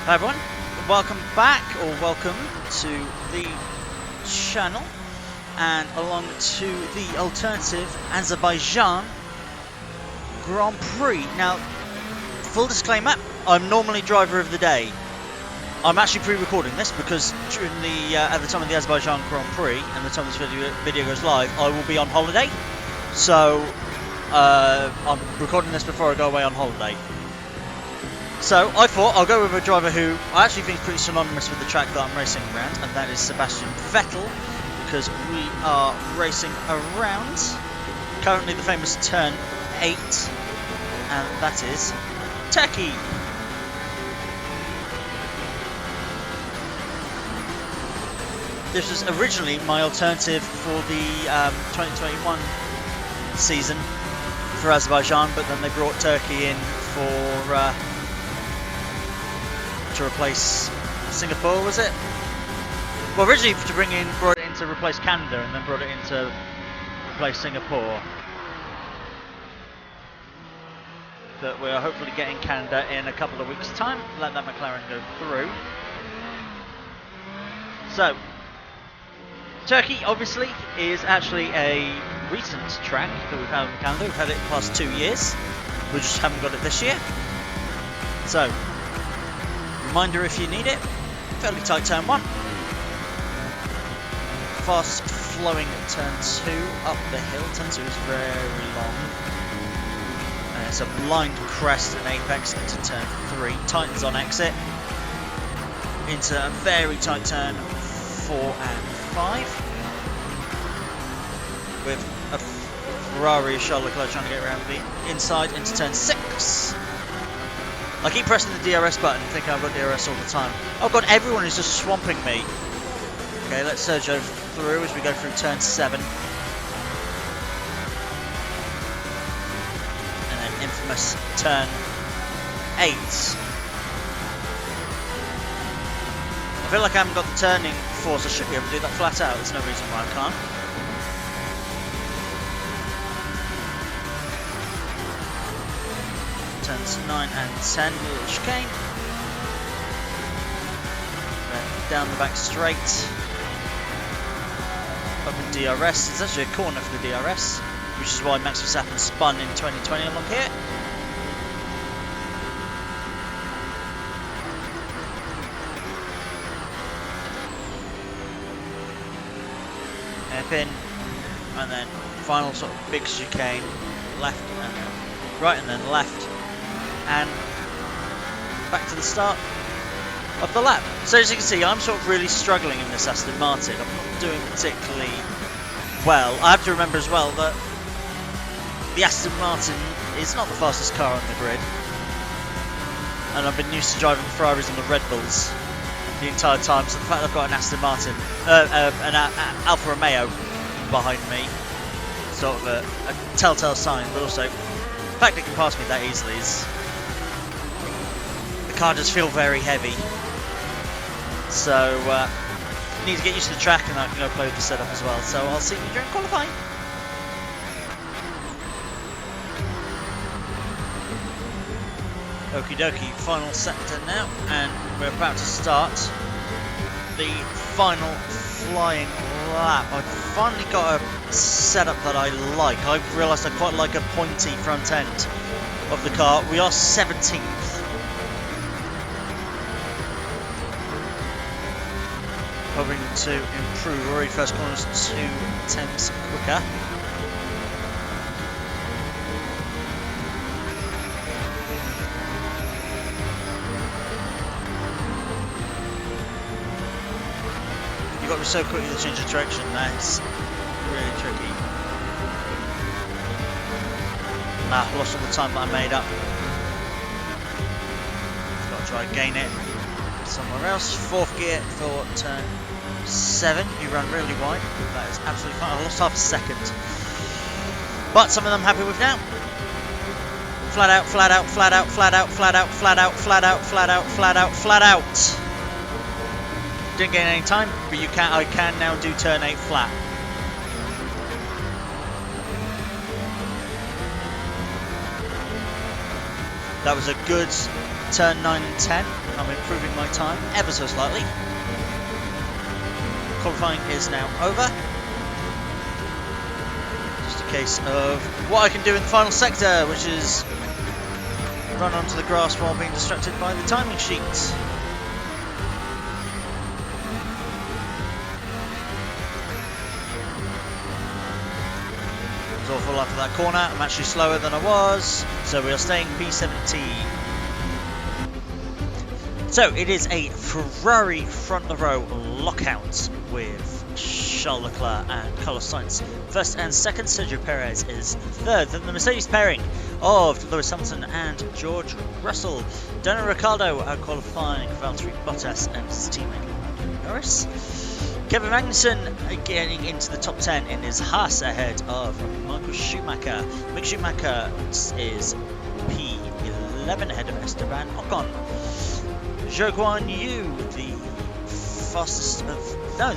Hi everyone, welcome back, or welcome to the channel, and along to the alternative Azerbaijan Grand Prix. Now, full disclaimer, I'm normally driver of the day. I'm actually pre-recording this because during the at the time of the Azerbaijan Grand Prix and the time this video goes live, I will be on holiday. So I'm recording this before I go away on holiday. So I thought I'll go with a driver who I actually think is pretty synonymous with the track that I'm racing around, and that is Sebastian Vettel, because we are racing around currently the famous turn 8, and that is Turkey. This was originally my alternative for the 2021 season for Azerbaijan, but then they brought Turkey in for to replace Singapore, was it? Well, originally brought it in to replace Canada, and then brought it in to replace Singapore. But we are hopefully getting Canada in a couple of weeks' time. Let that McLaren go through. So, Turkey obviously is actually a recent track that we've had in Canada. We've had it the past 2 years. We just haven't got it this year. So, reminder if you need it, fairly tight turn 1. Fast flowing turn 2 up the hill. Turn 2 is very long. It's a blind crest and apex into turn 3. Tightens on exit. Into a very tight turn 4 and 5. With a Ferrari Charles Leclerc trying to get around the inside into turn 6. I keep pressing the DRS button thinking I've got DRS all the time. Oh god, everyone is just swamping me. Okay, let's Sergio through as we go through turn 7. And then infamous turn 8. I feel like I haven't got the turning force. I should be able to do that flat out. There's no reason why I can't. Turns 9 and 10, little chicane. Then down the back straight. Up in DRS. It's actually a corner for the DRS, which is why Max Verstappen spun in 2020 along here. Hairpin, and then final sort of big chicane, left and then right and then left. And back to the start of the lap. So as you can see, I'm sort of really struggling in this Aston Martin. I'm not doing particularly well. I have to remember as well that the Aston Martin is not the fastest car on the grid, and I've been used to driving Ferraris and the Red Bulls the entire time. So the fact that I've got an Aston Martin, an Alfa Romeo behind me, sort of a telltale sign. But also, the fact it can pass me that easily is. The car does feel very heavy, so need to get used to the track, and I can upload the setup as well. So I'll see you during qualifying. Okie dokie, final sector now, and we're about to start the final flying lap. I've finally got a setup that I like. I've realised I quite like a pointy front end of the car. We are 17th. Hoping to improve. Already first corner's 2 tenths quicker. You've got to be so quickly to change the direction. That's really tricky. Lost all the time that I made up. Got to try and gain it somewhere else. 4th gear for turn 7. You run really wide. That is absolutely fine. I lost half a second, but something I'm happy with now. Flat out, flat out, flat out, flat out, flat out, flat out, flat out, flat out, flat out, flat out. Didn't gain any time, but I can now do turn 8 flat. That was a good turn 9 and 10. I'm improving my time ever so slightly. Qualifying is now over. Just a case of what I can do in the final sector, which is run onto the grass while being distracted by the timing sheet. It was awful after that corner. I'm actually slower than I was, so we are staying P17. So it is a Ferrari front of the row lockout with Charles Leclerc and Carlos Sainz first and second. Sergio Perez is third. Then the Mercedes pairing of Lewis Hamilton and George Russell. Daniel Ricciardo are qualifying for Valtteri Bottas and his teammate Lando Norris. Kevin Magnussen getting into the top 10 in his Haas ahead of Michael Schumacher. Mick Schumacher is P11 ahead of Esteban Ocon. Zhou Guan Yu, the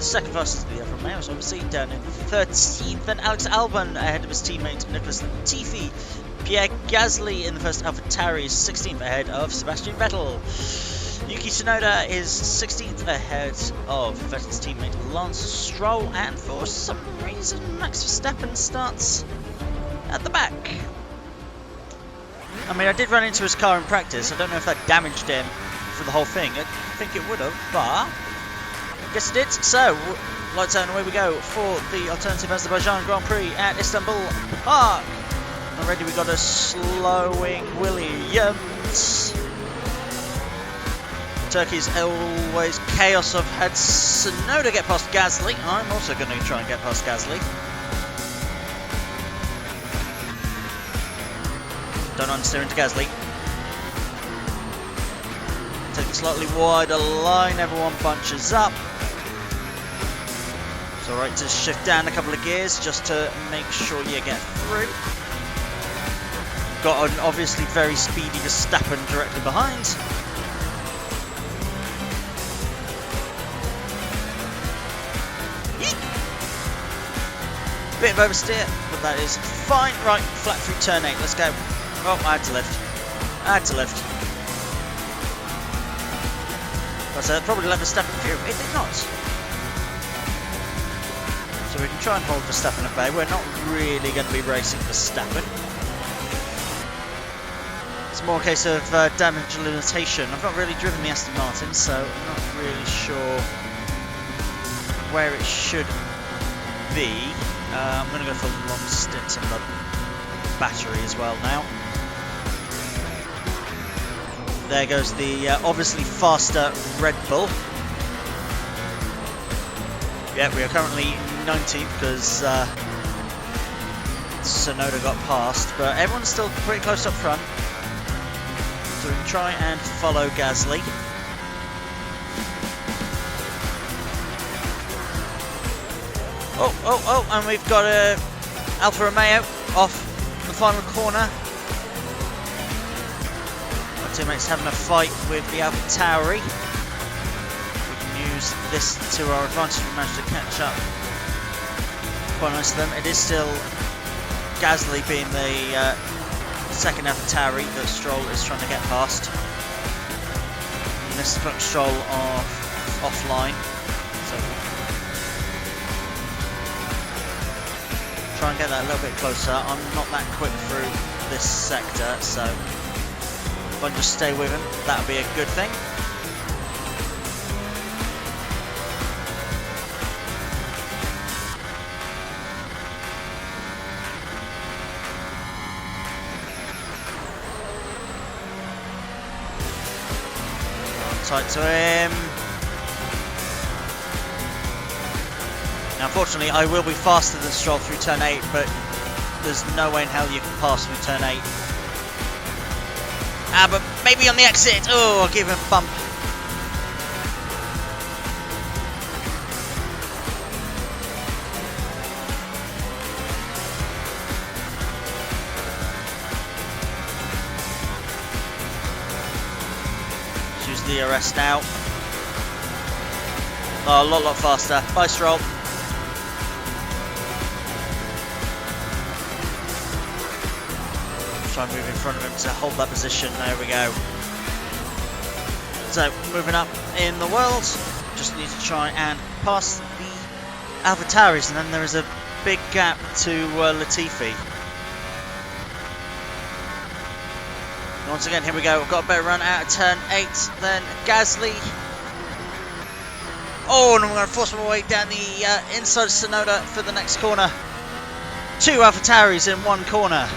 second fastest of the Alfa Romeos, obviously, down in 13th. Then Alex Albon ahead of his teammate Nicholas Latifi. Pierre Gasly in the first AlphaTauri is 16th ahead of Sebastian Vettel. Yuki Tsunoda is 16th ahead of Vettel's teammate Lance Stroll. And for some reason, Max Verstappen starts at the back. I mean, I did run into his car in practice. I don't know if that damaged him for the whole thing. I think it would have, but I guess it did. So, lights out and away we go for the alternative Azerbaijan Grand Prix at Istanbul Park. Already we got a slowing Williams. Turkey's always chaos. I've had Tsunoda get past Gasly. I'm also going to try and get past Gasly. Don't understeer into Gasly. Take a slightly wider line, everyone bunches up. It's alright to shift down a couple of gears just to make sure you get through. Got an obviously very speedy Verstappen directly behind. Yeet. Bit of oversteer, but that is fine. Right, flat through turn 8, let's go. Oh, I had to lift. So probably let Verstappen through. It did not. So we can try and hold Verstappen at bay. We're not really going to be racing Verstappen. It's more a case of damage limitation. I've not really driven the Aston Martin, so I'm not really sure where it should be. I'm going to go for a long stint in the battery as well now. There goes the obviously faster Red Bull. Yeah, we are currently 19th because Tsunoda got past, but everyone's still pretty close up front. So we can try and follow Gasly. Oh, and we've got a Alfa Romeo off the final corner. Teammates having a fight with the AlphaTauri. We can use this to our advantage. We managed to catch up quite nice to them. It is still Gasly being the second AlphaTauri that Stroll is trying to get past. And this is putting Stroll offline. So try and get that a little bit closer. I'm not that quick through this sector, so if I just stay with him, that would be a good thing. Tight to him. Now, unfortunately, I will be faster than Stroll through turn 8, but there's no way in hell you can pass through turn 8. But maybe on the exit. Oh, I'll give him a bump. Let's use the arrest now. Oh, a lot faster. Bye, Stroll. Try and move in front of him to hold that position. There we go. So, moving up in the world, just need to try and pass the AlphaTauris, and then there is a big gap to Latifi. Once again, here we go. We've got a better run out of turn 8 than Gasly. Oh, and I'm going to force my way down the inside of Sonoda for the next corner. 2 AlphaTauris in 1 corner.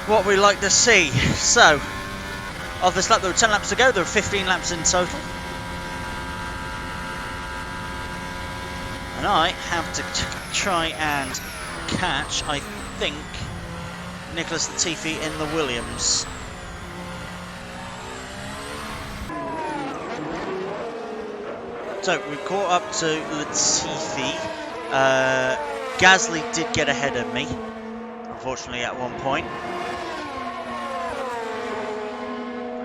What we like to see. So, of this lap, there were 10 laps to go. There were 15 laps in total. And I have to try and catch, I think, Nicholas Latifi in the Williams. So we caught up to Latifi. Gasly did get ahead of me, unfortunately, at one point.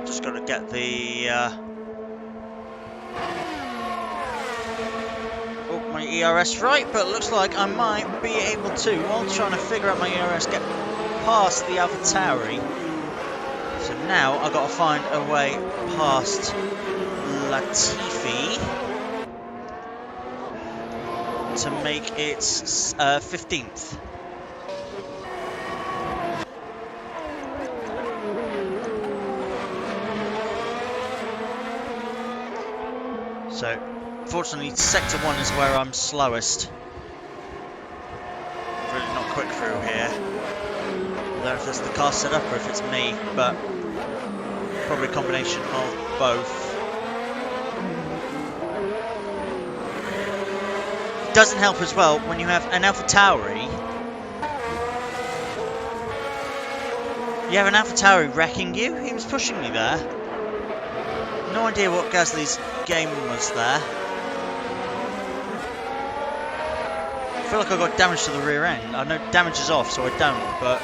Just got to get the my ERS right, but it looks like I might be able to, while trying to figure out my ERS, get past the AlphaTauri. So now I've got to find a way past Latifi to make it 15th. So, fortunately, Sector 1 is where I'm slowest. Really not quick through here. I don't know if it's the car setup or if it's me, but probably a combination of both. It doesn't help as well when you have an AlphaTauri. You have an AlphaTauri wrecking you. He was pushing me there. No idea what Gasly's game was there. I feel like I got damage to the rear end. I know damage is off, so I don't, but...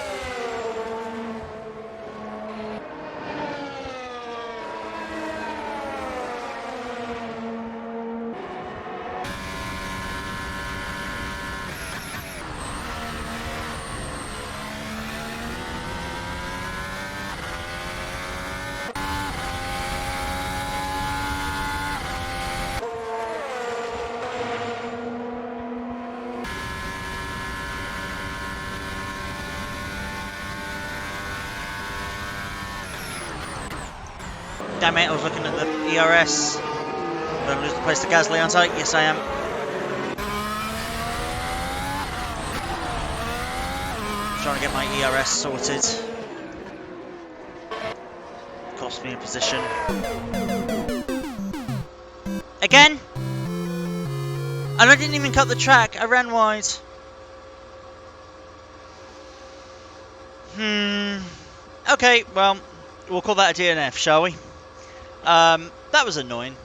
Damn it, I was looking at the ERS. I'm losing the place to Gasly, aren't I? Yes, I am. Trying to get my ERS sorted. Cost me a position. Again? And I didn't even cut the track, I ran wide. Okay, well, we'll call that a DNF, shall we? That was annoying.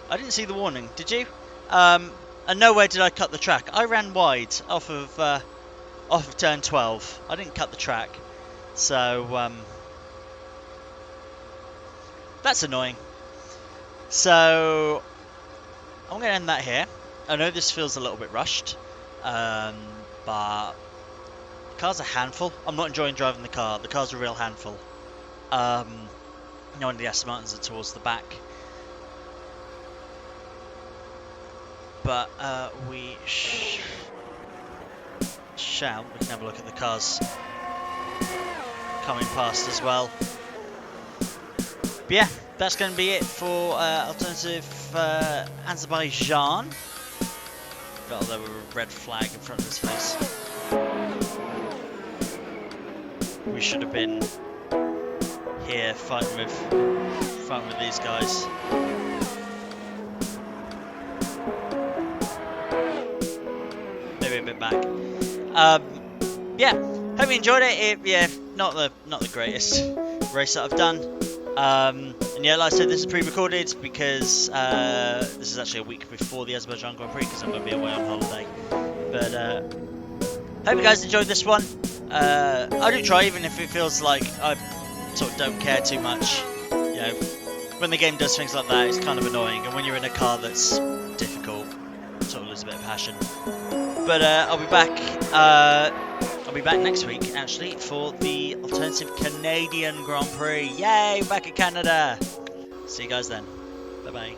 I didn't see the warning, did you? And nowhere did I cut the track. I ran wide off of turn 12. I didn't cut the track. So, that's annoying. So, I'm going to end that here. I know this feels a little bit rushed, but the car's a handful. I'm not enjoying driving the car. The car's a real handful. No, the Aston Martins are towards the back. But we shall. We can have a look at the cars coming past as well. But yeah, that's going to be it for alternative Azerbaijan. Got a little red flag in front of his face. We should have been here fighting with these guys. Maybe a bit back. Yeah, hope you enjoyed it. Yeah, not the greatest race that I've done. And yeah, like I said, this is pre-recorded because this is actually a week before the Azerbaijan Grand Prix because I'm going to be away on holiday. But hope you guys enjoyed this one. I do try, even if it feels like I sort of don't care too much. You know, when the game does things like that, it's kind of annoying, and when you're in a car that's difficult, sort of lose a bit of passion. But I'll be back I'll be back next week, actually, for the alternative Canadian Grand Prix. Yay, back at Canada. See you guys then. Bye-bye.